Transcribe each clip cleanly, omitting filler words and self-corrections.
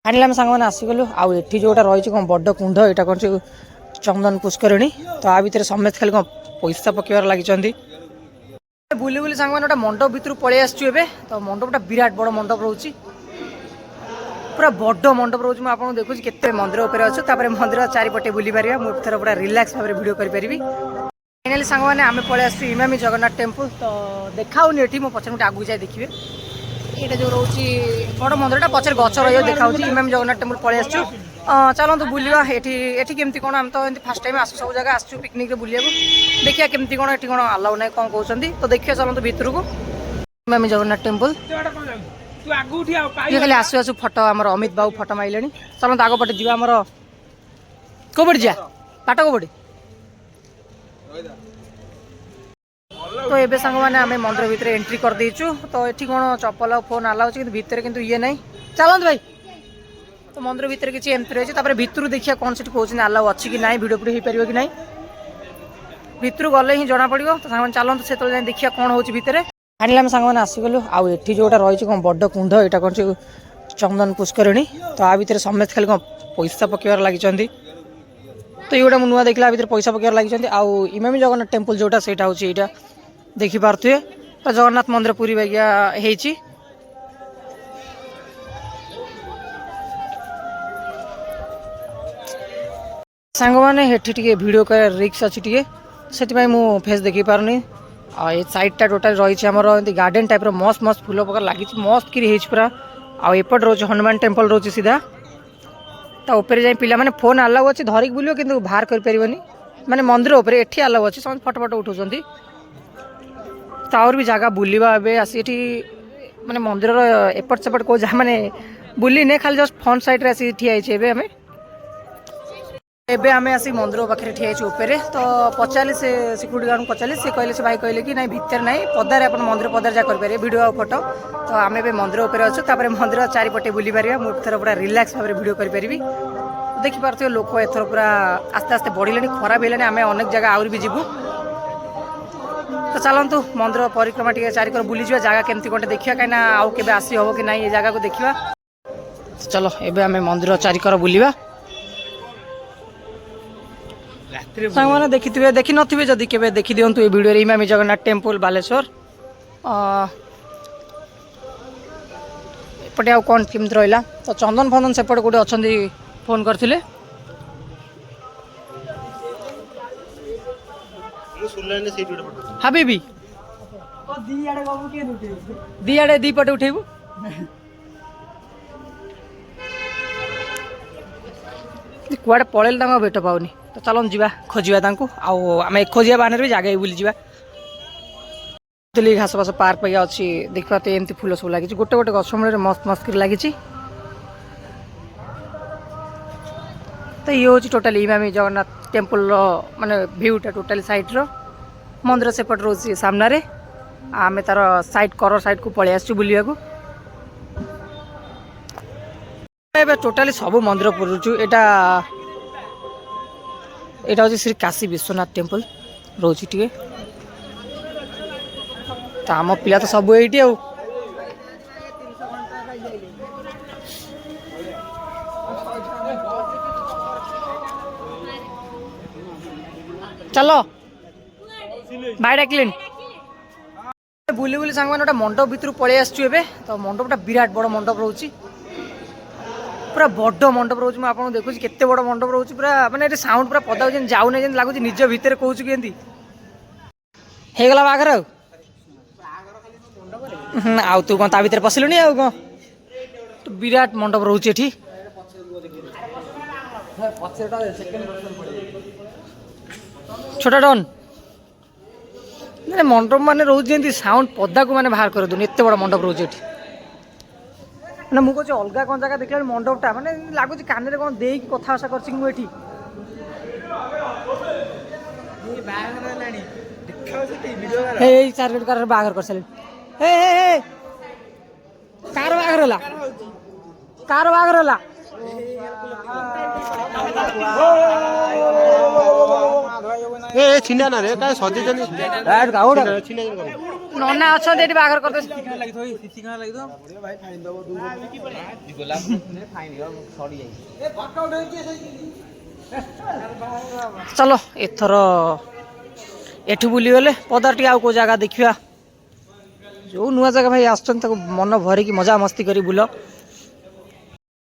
Finally आम सांग मैंने आसीगलु आठी जोटा रही कौन बड़ कुंड यहाँ कौन चंदन पुष्करणी तो आ भितर समेत खाली कौन पैसा पकेबार लगी बुली बुली सांग मैंने मंडप भितर पलि आसचु तो मंडपटा विराट बड़ मंडप रोचे पूरा बड़ मंडप रोज मुझे देखुची केते मंदिर उपर अच्छे मंदिर चारिपटे बुली पार मुझे पूरा रिलैक्स भाव वीडियो करी। फाइनाली सांग मैंने आम पलि आसचु इमामी जगन्नाथ टेम्पल तो देखाऊनी ये मो पचर गोटे आगू जाए देखिए ये जो रोचे बड़ मंदिरटा पचर गच रही देखा इमामी जगन्नाथ टेम्पल पलि आसचु चलतु बुलवा ये केमती कौन आम तो फास्ट टाइम आसू सब जगह आसचु पिकनिक बुलिया देखिए केमती कौन ये कौन अलाउ ना कौन कहते तो देखिए चलतु भितर को इमामी जगन्नाथ टेम्पल ये खाली आसु आसु फटो आम अमित बाबू फटो मारे चलते आग पटे जी आम कौपटे जा पाट कौपटे तो ये सांग मैंने आम मंदिर भितर एंट्री कर देचु तो ये कौन चप्पल फोन अलाउ कि भितर किंतु ये नहीं चलते भाई तो मंदिर भितर किसी एमती रही भितर देखिए कौन से कहते अलाउ अच्छी कि ना भिडियो भिडियो हो पार कि ना भितर गले ही जना पड़ो तो सांग चलते से देखिए कौन हो भितर फाइनाली आम सांग मैंने आसीगलु आठी जोटा रही कौन बड़ कुंड यहाँ कौन चंदन पुष्करणी तो आ भितर समेत खाली कौन पैसा पकेबार लगी तो ये नुआ देखला भितर पैसा पकेबार लगी आउ इमामी जगन्नाथ टेम्पल जोटा से यहाँ देखिपे जगन्नाथ मंदिर पूरी बागिया होती सांग मैंने ये वीडियो कर रिक्स अच्छी टे से फेस देखी पारनी ये साइडटा टोटाल रही आमर गार्डन टाइप मस्त मस्त फूल प्रकार लगी मस्त कि पूरा आउट रोज हनुमान टेम्पल रोचे सीधा तो ऊपर जाए पिला माने फोन अलाउ अच्छे धरिक बुलो कि बाहर कर माने मंदिर उपर एठी अलाउ अच्छे सब फटो फटो उठाउछन्ती तो आउर भी जगह बुलवा आसी माने मंदिर एपट सेपट को जा माने बुली ने खाली जस्ट फ्रंट साइड रे आसी ठिया आइछे हमें एबे आमे आसी मंदिर पाखे ठिया ऊपर तो पचारि से सिक्यूरीटी गार्ड पचारि से कहले से भाई कहले कि ना भितर ना पदार आप मंदिर पदार जा करें वीडियो आ फोटो तो आम ए मंदिर उपर अच्छु मंदिर चारिपटे बुली पार मुझे पूरा रिलैक्स भाव वीडियो करी देखिपे लोक एथर पूरा आस्ते आस्ते बढ़िले खराब है आम अनेक जगह आउरी भी जीवु तो चलतु मंदिर परिक्रमा टे चारिकर बुली जा जगह केमती कौन देखा कहीं आउ के आसी हम कि ना ये जगह को देखा चलो एबे आम मंदिर चारिकर बुलवा सांग मैंने देखी देखी नथिबे जदि केबे देखी दियंतु ए वीडियो रे इमामी जगन्नाथ टेम्पल बालेश्वर एपटे आउ कौन केमती रहा तो चंदन फंदन सेपटे गोटे अच्छा फोन करथिले हाबीबी दी आड़े दी पटे उठेबू कुआड़े पड़ेल भेट पाऊनी तो चलन जा खोजा आम खोजा बाहर भी जगह बुली जा घास बास पार्क पे अच्छी देखा तो एमती फूल सब लगी गोटे गोटे गछ मूल मस्त मस्त लगी तो ये हूँ टोटाली इमामी जगन्नाथ टेम्पल माने भ्यूटा टोटाली साइड रो मंदिर सेपट रोज सामने आम तार साइड कर साइड को पलि आसु बुलिया टोटाली सब मंदिर पुरुचु यहाँ हूँ श्री काशी विश्वनाथ टेम्पल रोची टे तो आम पिला तो सब ये चलो बाय डाकिले बुली बुली सांग मैंने मंडप भितर पलि आसचु तो मंडपटा विराट बड़ मंडप रोचे पूरा बड़ मंडप रोज मुझे देखुची केते बड़ मंडप रोचे पूरा माने साउंड पूरा पदा जाऊ ना लगुच निज भितर कहूँ कि हेगला बाघर आउ तू कौन ता भीतर पशिलुनी आउ कौन तो विराट मंडप रोचे एठी छोटा डन मैंने मंडप माने रोज जमी साउंड पदा को माने बाहर कर दूनी एत बड़ा मंडप रोचे एठी ना मुझे अलग कौन जगह देखला मंडपटा माने लगुच कान में कौन दे कथा आशा कर चार कार बाहर कर सारे कार बाहर होला कार बाहर होला ए छिना ना रे काय सजे जनी गाउड छिना ନନା ଅଛନ୍ତି ଏଠି ବାହାଘର କରିଦେ ଚଲ ଏଥର ଏଠୁ ବୁଲିଗଲେ ପଦାର ଟିକେ ଆଉ କେଉଁ ଜାଗା ଦେଖିବା ଯେଉଁ ନୂଆ ଜାଗା ଭାଇ ଆସୁଛନ୍ତି ତାକୁ ମନ ଭରିକି ମଜା ମସ୍ତି କରି ବୁଲ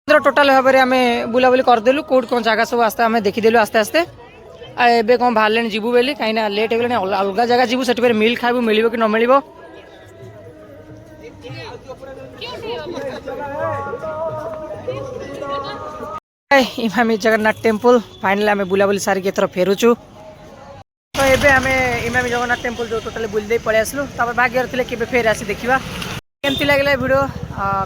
ଟୋଟାଲ ଭାବରେ ଆମେ ବୁଲାବୁଲି କରିଦେଲୁ କେଉଁଠି କ'ଣ ଜାଗା ସବୁ ଆସ୍ତେ ଆମେ ଦେଖିଦେଲୁ ଆସ୍ତେ ଆସ୍ତେ ଆଉ ଏବେ କ'ଣ ବାହାରିଲେଣି ଯିବୁ ବୋଲି କାହିଁକିନା ଲେଟ୍ ହେଇଗଲାଣି ଅଲଗା ଜାଗା ଯିବୁ ସେଠି ଫେରେ ମିଲ୍ ଖାଇବୁ ମିଳିବ କି ନ ମିଳିବ ଇମାମି ଜଗନ୍ନାଥ ଟେମ୍ପଲ ଫାଇନାଲି ଆମେ ବୁଲାବୁଲି ସାରିକି ଏଥର ଫେରୁଛୁ ତ ଏବେ ଆମେ ଇମାମି ଜଗନ୍ନାଥ ଟେମ୍ପଲ ଯେଉଁ ଟୋଟାଲି ବୁଲି ଦେଇ ପଳେଇ ଆସିଲୁ ତାପରେ ଭାଗ୍ୟରେ ଥିଲେ କେବେ ଫେର ଆସି ଦେଖିବା କେମିତି ଲାଗିଲା ଏ ଭିଡ଼ିଓ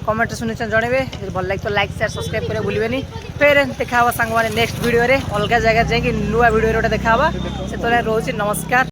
କମେଣ୍ଟରେ ଶୁଣିଛନ୍ ଜଣେଇବେ ଯଦି ଭଲ ଲାଗିବ ଲାଇକ୍ ସେୟାର ସବସ୍କ୍ରାଇବ୍ କରିବା ଭୁଲିବେନି ଫେର ଦେଖା ହେବା ସାଙ୍ଗମାନେ ନେକ୍ସଟ ଭିଡ଼ିଓରେ ଅଲଗା ଜାଗାରେ ଯାଇକି ନୂଆ ଭିଡ଼ିଓରେ ଗୋଟେ ଦେଖା ହେବା ସେତେବେଳେ ରହୁଛି ନମସ୍କାର।